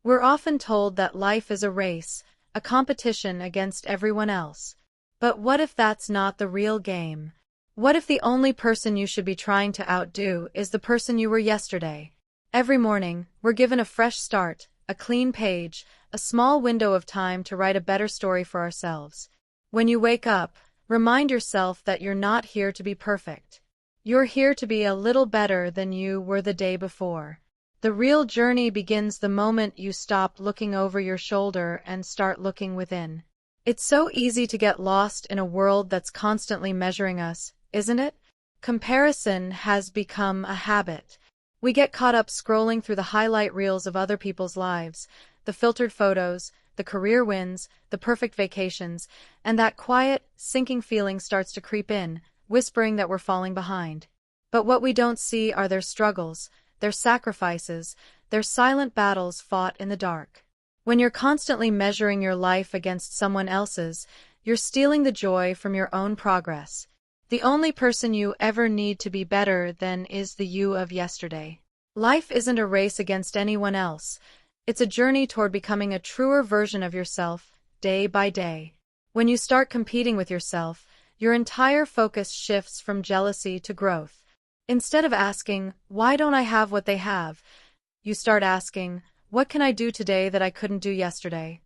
We're often told that life is a race, a competition against everyone else. But what if that's not the real game? What if the only person you should be trying to outdo is the person you were yesterday? Every morning, we're given a fresh start, a clean page, a small window of time to write a better story for ourselves. When you wake up, remind yourself that you're not here to be perfect. You're here to be a little better than you were the day before. The real journey begins the moment you stop looking over your shoulder and start looking within. It's so easy to get lost in a world that's constantly measuring us, isn't it? Comparison has become a habit. We get caught up scrolling through the highlight reels of other people's lives, the filtered photos, the career wins, the perfect vacations, and that quiet, sinking feeling starts to creep in, whispering that we're falling behind. But what we don't see are their struggles, their sacrifices, their silent battles fought in the dark. When you're constantly measuring your life against someone else's, you're stealing the joy from your own progress. The only person you ever need to be better than is the you of yesterday. Life isn't a race against anyone else. It's a journey toward becoming a truer version of yourself, day by day. When you start competing with yourself, your entire focus shifts from jealousy to growth. Instead of asking, "Why don't I have what they have?" you start asking, "What can I do today that I couldn't do yesterday?"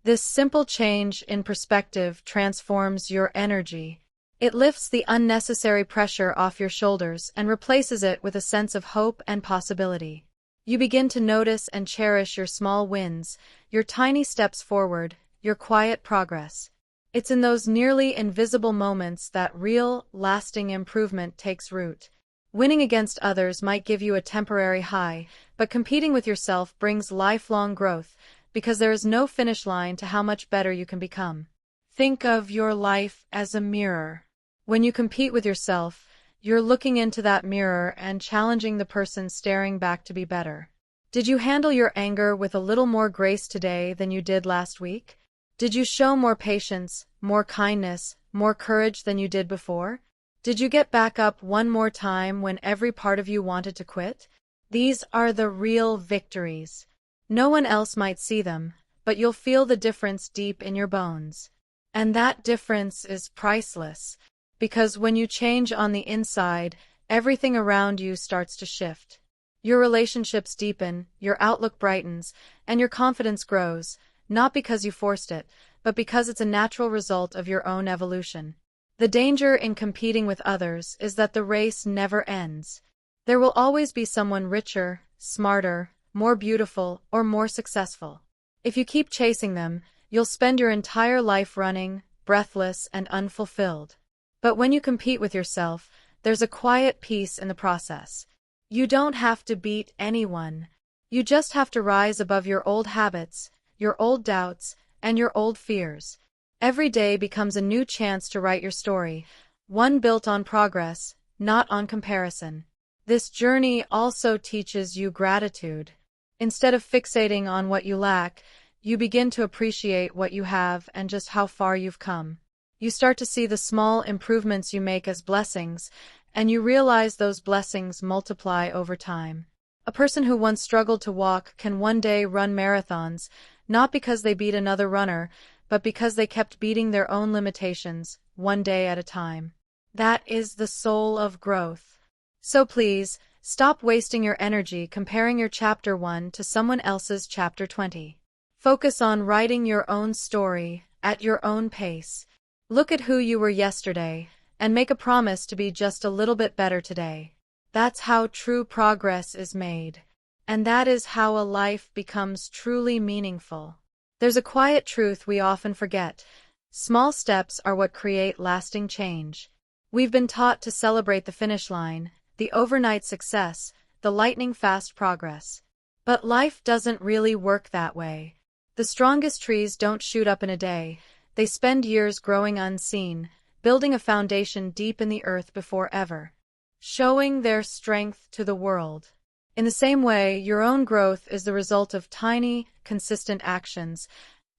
This simple change in perspective transforms your energy. It lifts the unnecessary pressure off your shoulders and replaces it with a sense of hope and possibility. You begin to notice and cherish your small wins, your tiny steps forward, your quiet progress. It's in those nearly invisible moments that real, lasting improvement takes root. Winning against others might give you a temporary high, but competing with yourself brings lifelong growth, because there is no finish line to how much better you can become. Think of your life as a mirror. When you compete with yourself, you're looking into that mirror and challenging the person staring back to be better. Did you handle your anger with a little more grace today than you did last week? Did you show more patience, more kindness, more courage than you did before? Did you get back up one more time when every part of you wanted to quit? These are the real victories. No one else might see them, but you'll feel the difference deep in your bones. And that difference is priceless. Because when you change on the inside, everything around you starts to shift. Your relationships deepen, your outlook brightens, and your confidence grows, not because you forced it, but because it's a natural result of your own evolution. The danger in competing with others is that the race never ends. There will always be someone richer, smarter, more beautiful, or more successful. If you keep chasing them, you'll spend your entire life running, breathless and unfulfilled. But when you compete with yourself, there's a quiet peace in the process. You don't have to beat anyone. You just have to rise above your old habits, your old doubts, and your old fears. Every day becomes a new chance to write your story, one built on progress, not on comparison. This journey also teaches you gratitude. Instead of fixating on what you lack, you begin to appreciate what you have and just how far you've come. You start to see the small improvements you make as blessings, and you realize those blessings multiply over time. A person who once struggled to walk can one day run marathons, not because they beat another runner, but because they kept beating their own limitations, one day at a time. That is the soul of growth. So please, stop wasting your energy comparing your chapter 1 to someone else's chapter 20. Focus on writing your own story, at your own pace. Look at who you were yesterday, and make a promise to be just a little bit better today. That's how true progress is made. And that is how a life becomes truly meaningful. There's a quiet truth we often forget. Small steps are what create lasting change. We've been taught to celebrate the finish line, the overnight success, the lightning-fast progress. But life doesn't really work that way. The strongest trees don't shoot up in a day. They spend years growing unseen, building a foundation deep in the earth before ever showing their strength to the world. In the same way, your own growth is the result of tiny, consistent actions,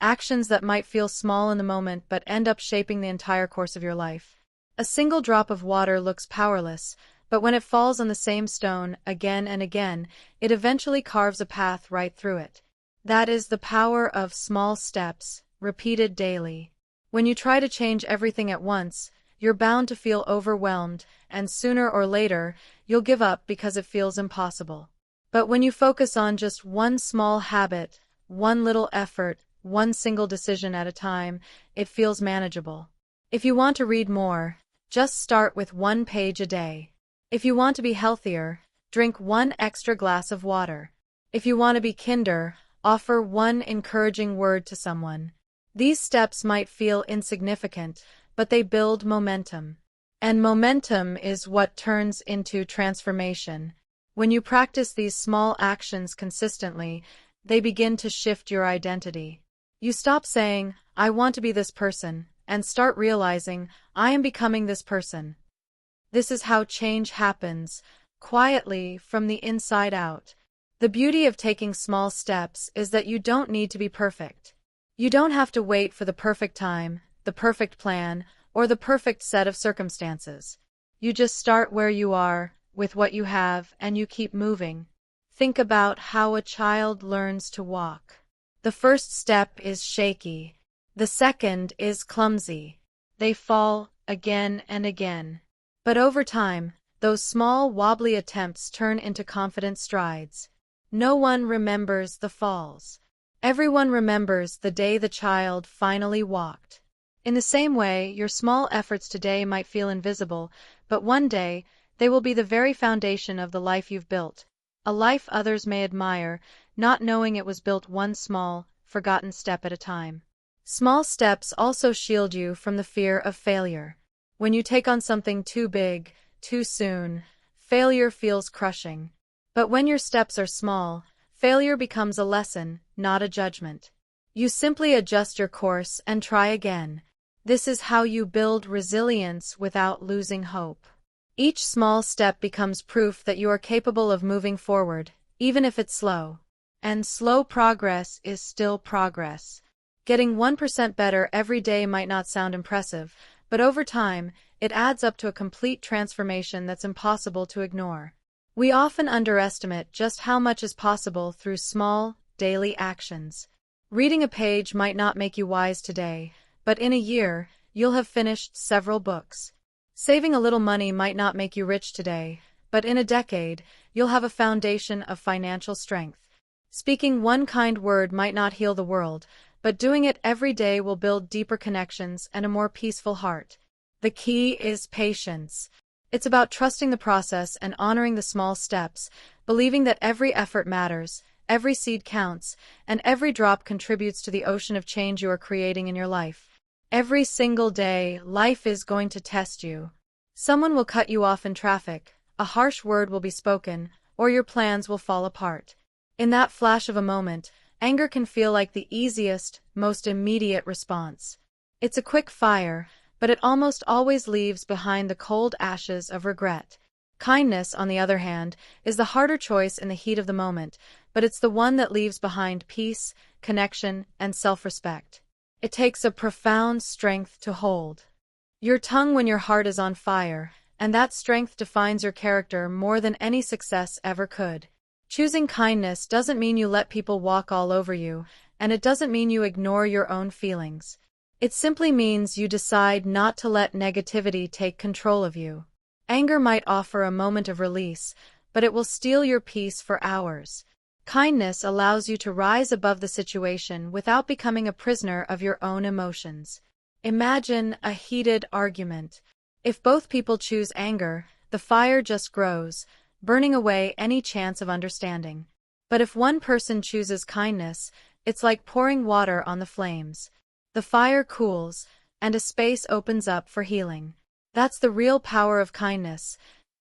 actions that might feel small in the moment but end up shaping the entire course of your life. A single drop of water looks powerless, but when it falls on the same stone again and again, it eventually carves a path right through it. That is the power of small steps, repeated daily. When you try to change everything at once, you're bound to feel overwhelmed, and sooner or later, you'll give up because it feels impossible. But when you focus on just one small habit, one little effort, one single decision at a time, it feels manageable. If you want to read more, just start with 1 page a day. If you want to be healthier, drink 1 extra glass of water. If you want to be kinder, offer 1 encouraging word to someone. These steps might feel insignificant, but they build momentum. And momentum is what turns into transformation. When you practice these small actions consistently, they begin to shift your identity. You stop saying, "I want to be this person," and start realizing, "I am becoming this person." This is how change happens, quietly from the inside out. The beauty of taking small steps is that you don't need to be perfect. You don't have to wait for the perfect time, the perfect plan, or the perfect set of circumstances. You just start where you are, with what you have, and you keep moving. Think about how a child learns to walk. The first step is shaky. The second is clumsy. They fall again and again. But over time, those small wobbly attempts turn into confident strides. No one remembers the falls. Everyone remembers the day the child finally walked. In the same way, your small efforts today might feel invisible, but one day, they will be the very foundation of the life you've built. A life others may admire, not knowing it was built one small, forgotten step at a time. Small steps also shield you from the fear of failure. When you take on something too big, too soon, failure feels crushing. But when your steps are small, failure becomes a lesson, not a judgment. You simply adjust your course and try again. This is how you build resilience without losing hope. Each small step becomes proof that you are capable of moving forward, even if it's slow. And slow progress is still progress. Getting 1% better every day might not sound impressive, but over time, it adds up to a complete transformation that's impossible to ignore. We often underestimate just how much is possible through small, daily actions. Reading a page might not make you wise today, but in a year, you'll have finished several books. Saving a little money might not make you rich today, but in a decade, you'll have a foundation of financial strength. Speaking one kind word might not heal the world, but doing it every day will build deeper connections and a more peaceful heart. The key is patience. It's about trusting the process and honoring the small steps, believing that every effort matters, every seed counts, and every drop contributes to the ocean of change you are creating in your life. Every single day, life is going to test you. Someone will cut you off in traffic, a harsh word will be spoken, or your plans will fall apart. In that flash of a moment, anger can feel like the easiest, most immediate response. It's a quick fire, but it almost always leaves behind the cold ashes of regret. Kindness, on the other hand, is the harder choice in the heat of the moment, but it's the one that leaves behind peace, connection, and self-respect. It takes a profound strength to hold your tongue when your heart is on fire, and that strength defines your character more than any success ever could. Choosing kindness doesn't mean you let people walk all over you, and it doesn't mean you ignore your own feelings. It simply means you decide not to let negativity take control of you. Anger might offer a moment of release, but it will steal your peace for hours. Kindness allows you to rise above the situation without becoming a prisoner of your own emotions. Imagine a heated argument. If both people choose anger, the fire just grows, burning away any chance of understanding. But if one person chooses kindness, it's like pouring water on the flames. The fire cools, and a space opens up for healing. That's the real power of kindness.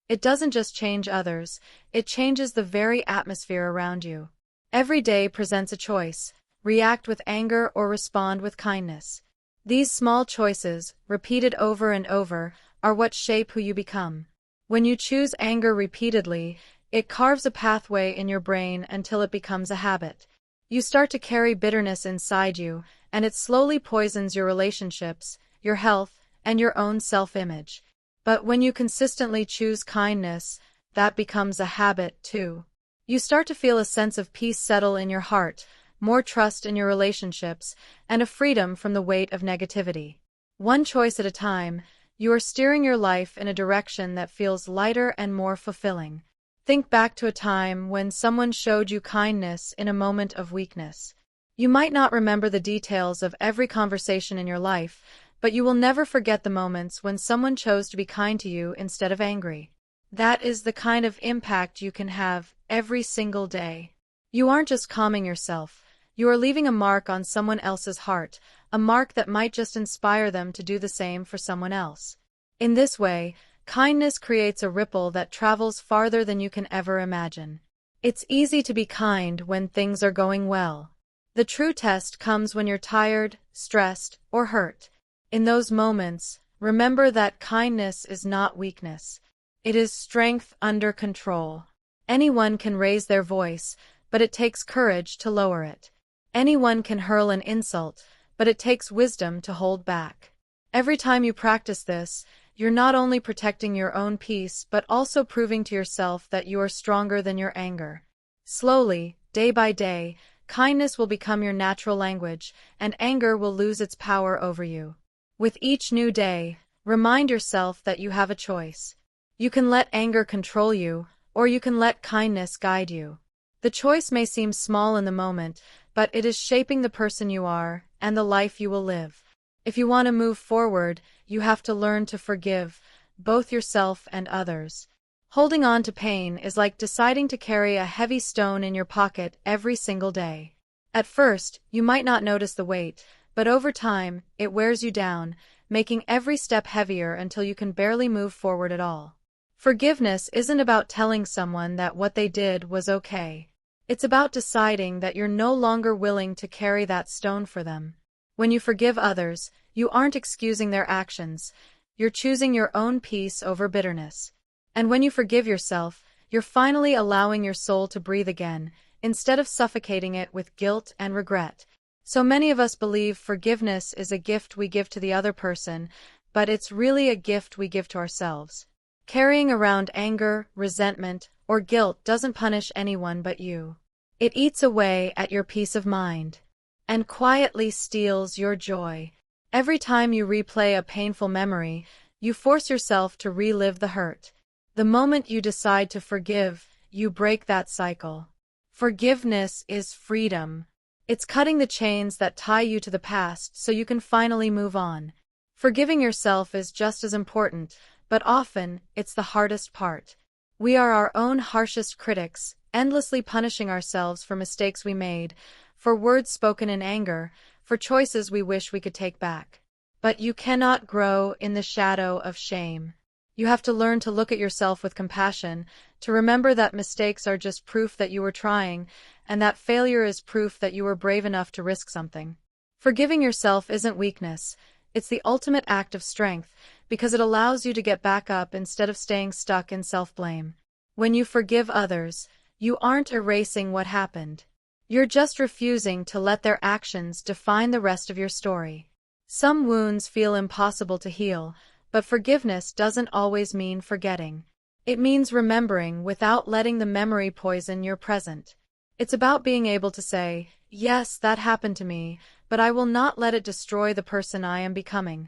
It doesn't just change others, it changes the very atmosphere around you. Every day presents a choice: react with anger or respond with kindness. These small choices, repeated over and over, are what shape who you become. When you choose anger repeatedly, it carves a pathway in your brain until it becomes a habit. You start to carry bitterness inside you, and it slowly poisons your relationships, your health, and your own self-image. But when you consistently choose kindness, that becomes a habit too. You start to feel a sense of peace settle in your heart, more trust in your relationships, and a freedom from the weight of negativity. One choice at a time, you are steering your life in a direction that feels lighter and more fulfilling. Think back to a time when someone showed you kindness in a moment of weakness. You might not remember the details of every conversation in your life, but you will never forget the moments when someone chose to be kind to you instead of angry. That is the kind of impact you can have every single day. You aren't just calming yourself, you are leaving a mark on someone else's heart, a mark that might just inspire them to do the same for someone else. In this way, kindness creates a ripple that travels farther than you can ever imagine. It's easy to be kind when things are going well. The true test comes when you're tired, stressed, or hurt. In those moments, remember that kindness is not weakness. It is strength under control. Anyone can raise their voice, but it takes courage to lower it. Anyone can hurl an insult, but it takes wisdom to hold back. Every time you practice this, you're not only protecting your own peace but also proving to yourself that you are stronger than your anger. Slowly, day by day, kindness will become your natural language, and anger will lose its power over you. With each new day, remind yourself that you have a choice. You can let anger control you, or you can let kindness guide you. The choice may seem small in the moment, but it is shaping the person you are and the life you will live. If you want to move forward, you have to learn to forgive, both yourself and others. Holding on to pain is like deciding to carry a heavy stone in your pocket every single day. At first, you might not notice the weight, but over time, it wears you down, making every step heavier until you can barely move forward at all. Forgiveness isn't about telling someone that what they did was okay. It's about deciding that you're no longer willing to carry that stone for them. When you forgive others, you aren't excusing their actions, you're choosing your own peace over bitterness. And when you forgive yourself, you're finally allowing your soul to breathe again, instead of suffocating it with guilt and regret. So many of us believe forgiveness is a gift we give to the other person, but it's really a gift we give to ourselves. Carrying around anger, resentment, or guilt doesn't punish anyone but you. It eats away at your peace of mind and quietly steals your joy. Every time you replay a painful memory, you force yourself to relive the hurt. The moment you decide to forgive, you break that cycle. Forgiveness is freedom. It's cutting the chains that tie you to the past so you can finally move on. Forgiving yourself is just as important, but often, it's the hardest part. We are our own harshest critics, endlessly punishing ourselves for mistakes we made, for words spoken in anger, for choices we wish we could take back. But you cannot grow in the shadow of shame. You have to learn to look at yourself with compassion, to remember that mistakes are just proof that you were trying, and that failure is proof that you were brave enough to risk something. Forgiving yourself isn't weakness, it's the ultimate act of strength, because it allows you to get back up instead of staying stuck in self-blame. When you forgive others, you aren't erasing what happened. You're just refusing to let their actions define the rest of your story. Some wounds feel impossible to heal, but forgiveness doesn't always mean forgetting. It means remembering without letting the memory poison your present. It's about being able to say, yes, that happened to me, but I will not let it destroy the person I am becoming.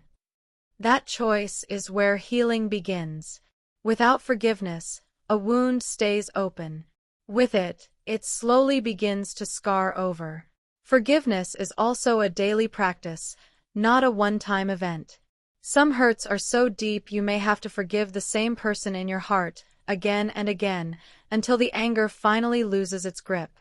That choice is where healing begins. Without forgiveness, a wound stays open. With it, it slowly begins to scar over. Forgiveness is also a daily practice, not a one-time event. Some hurts are so deep you may have to forgive the same person in your heart, again and again, until the anger finally loses its grip.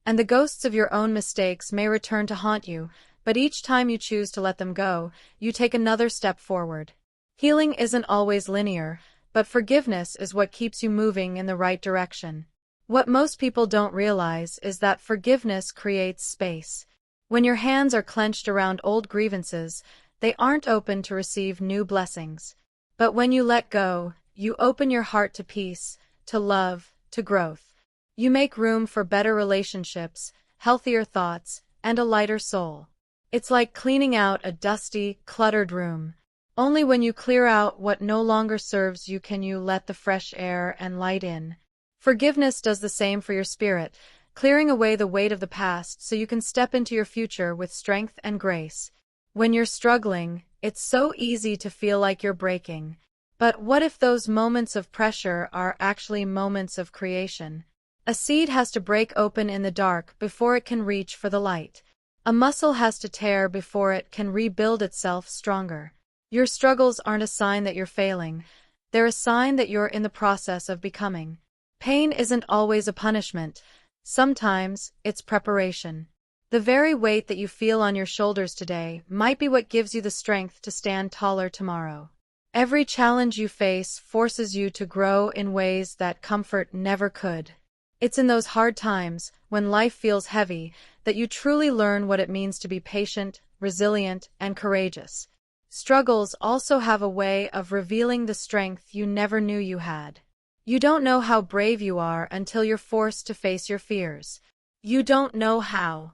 And the ghosts of your own mistakes may return to haunt you, but each time you choose to let them go, you take another step forward. Healing isn't always linear, but forgiveness is what keeps you moving in the right direction. What most people don't realize is that forgiveness creates space. When your hands are clenched around old grievances, they aren't open to receive new blessings. But when you let go, you open your heart to peace, to love, to growth. You make room for better relationships, healthier thoughts, and a lighter soul. It's like cleaning out a dusty, cluttered room. Only when you clear out what no longer serves you can you let the fresh air and light in. Forgiveness does the same for your spirit. clearing away the weight of the past so you can step into your future with strength and grace. When you're struggling, it's so easy to feel like you're breaking. But what if those moments of pressure are actually moments of creation? A seed has to break open in the dark before it can reach for the light. A muscle has to tear before it can rebuild itself stronger. Your struggles aren't a sign that you're failing. They're a sign that you're in the process of becoming. Pain isn't always a punishment. Sometimes it's preparation. The very weight that you feel on your shoulders today might be what gives you the strength to stand taller tomorrow. Every challenge you face forces you to grow in ways that comfort never could. It's in those hard times, when life feels heavy, that you truly learn what it means to be patient, resilient, and courageous. Struggles also have a way of revealing the strength you never knew you had. You don't know how brave you are until you're forced to face your fears. You don't know how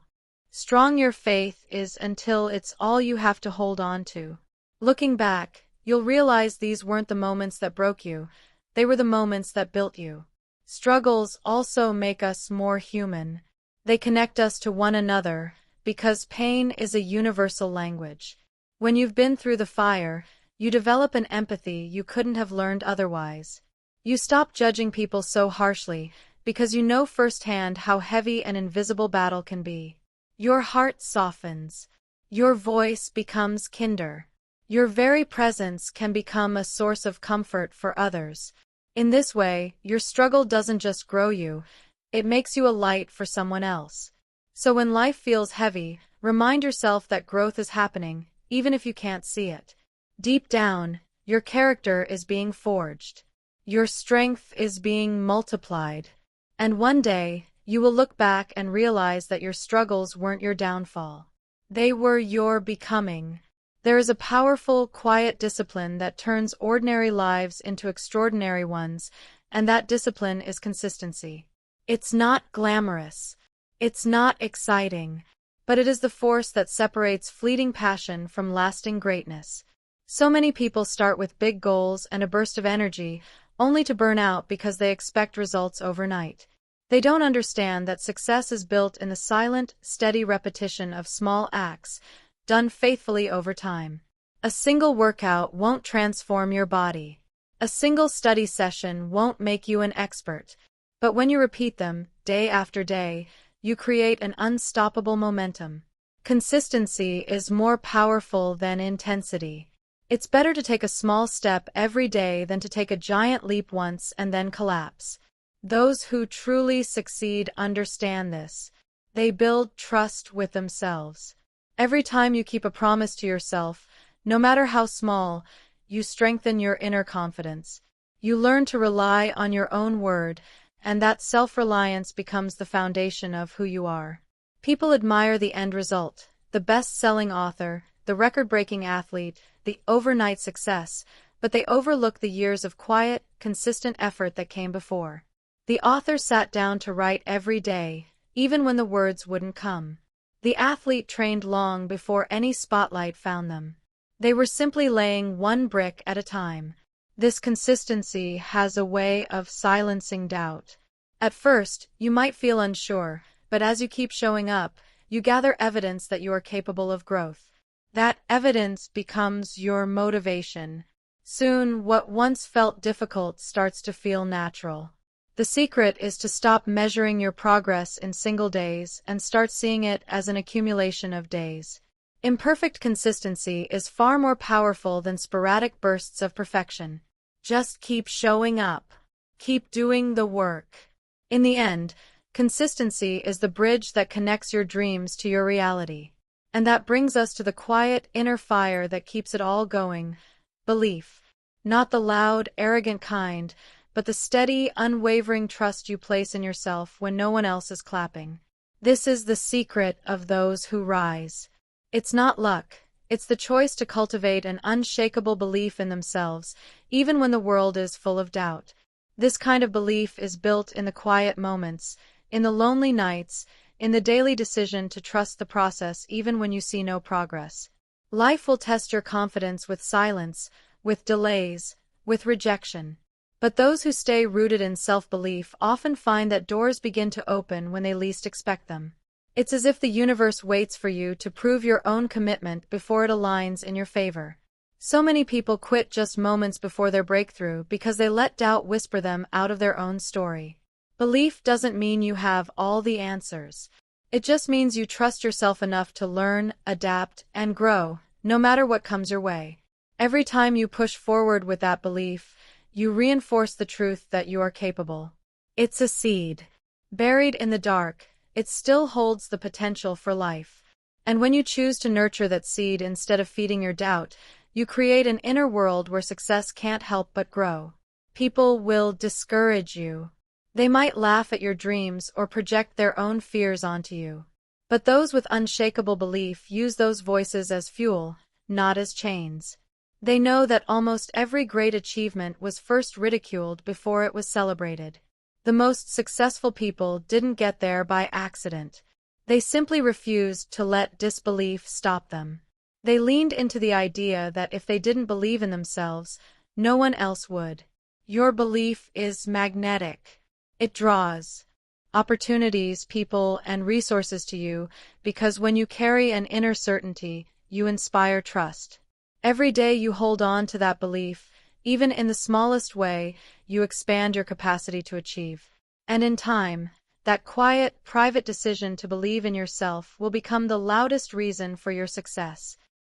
strong your faith is until it's all you have to hold on to. Looking back, you'll realize these weren't the moments that broke you, they were the moments that built you. Struggles also make us more human. They connect us to one another, because pain is a universal language. When you've been through the fire, you develop an empathy you couldn't have learned otherwise. You stop judging people so harshly, because you know firsthand how heavy an invisible battle can be. Your heart softens. Your voice becomes kinder. Your very presence can become a source of comfort for others. In this way, your struggle doesn't just grow you, it makes you a light for someone else. So when life feels heavy, remind yourself that growth is happening, even if you can't see it. Deep down, your character is being forged. Your strength is being multiplied. And one day, you will look back and realize that your struggles weren't your downfall. They were your becoming. There is a powerful, quiet discipline that turns ordinary lives into extraordinary ones, and that discipline is consistency. It's not glamorous. It's not exciting. But it is the force that separates fleeting passion from lasting greatness. So many people start with big goals and a burst of energy, only to burn out because they expect results overnight. They don't understand that success is built in the silent, steady repetition of small acts, done faithfully over time. A single workout won't transform your body. A single study session won't make you an expert. But when you repeat them, day after day, you create an unstoppable momentum. Consistency is more powerful than intensity. It's better to take a small step every day than to take a giant leap once and then collapse. Those who truly succeed understand this. They build trust with themselves. Every time you keep a promise to yourself, no matter how small, you strengthen your inner confidence. You learn to rely on your own word, and that self-reliance becomes the foundation of who you are. People admire the end result, the best-selling author, the record-breaking athlete, the overnight success, but they overlook the years of quiet, consistent effort that came before. The author sat down to write every day, even when the words wouldn't come. The athlete trained long before any spotlight found them. They were simply laying one brick at a time. This consistency has a way of silencing doubt. At first, you might feel unsure, but as you keep showing up, you gather evidence that you are capable of growth. That evidence becomes your motivation. Soon, what once felt difficult starts to feel natural. The secret is to stop measuring your progress in single days and start seeing it as an accumulation of days. Imperfect consistency is far more powerful than sporadic bursts of perfection. Just keep showing up. Keep doing the work. In the end, consistency is the bridge that connects your dreams to your reality. And that brings us to the quiet inner fire that keeps it all going. Belief. Not the loud, arrogant kind, but the steady, unwavering trust you place in yourself when no one else is clapping. This is the secret of those who rise. It's not luck. It's the choice to cultivate an unshakable belief in themselves, even when the world is full of doubt. This kind of belief is built in the quiet moments, in the lonely nights, in the daily decision to trust the process even when you see no progress. Life will test your confidence with silence, with delays, with rejection. But those who stay rooted in self-belief often find that doors begin to open when they least expect them. It's as if the universe waits for you to prove your own commitment before it aligns in your favor. So many people quit just moments before their breakthrough because they let doubt whisper them out of their own story. Belief doesn't mean you have all the answers. It just means you trust yourself enough to learn, adapt, and grow, no matter what comes your way. Every time you push forward with that belief, you reinforce the truth that you are capable. It's a seed. Buried in the dark, it still holds the potential for life. And when you choose to nurture that seed instead of feeding your doubt, you create an inner world where success can't help but grow. People will discourage you. They might laugh at your dreams or project their own fears onto you. But those with unshakable belief use those voices as fuel, not as chains. They know that almost every great achievement was first ridiculed before it was celebrated. The most successful people didn't get there by accident. They simply refused to let disbelief stop them. They leaned into the idea that if they didn't believe in themselves, no one else would. Your belief is magnetic. It draws opportunities, people, and resources to you because when you carry an inner certainty, you inspire trust. Every day you hold on to that belief, even in the smallest way, you expand your capacity to achieve. And in time, that quiet, private decision to believe in yourself will become the loudest reason for your success.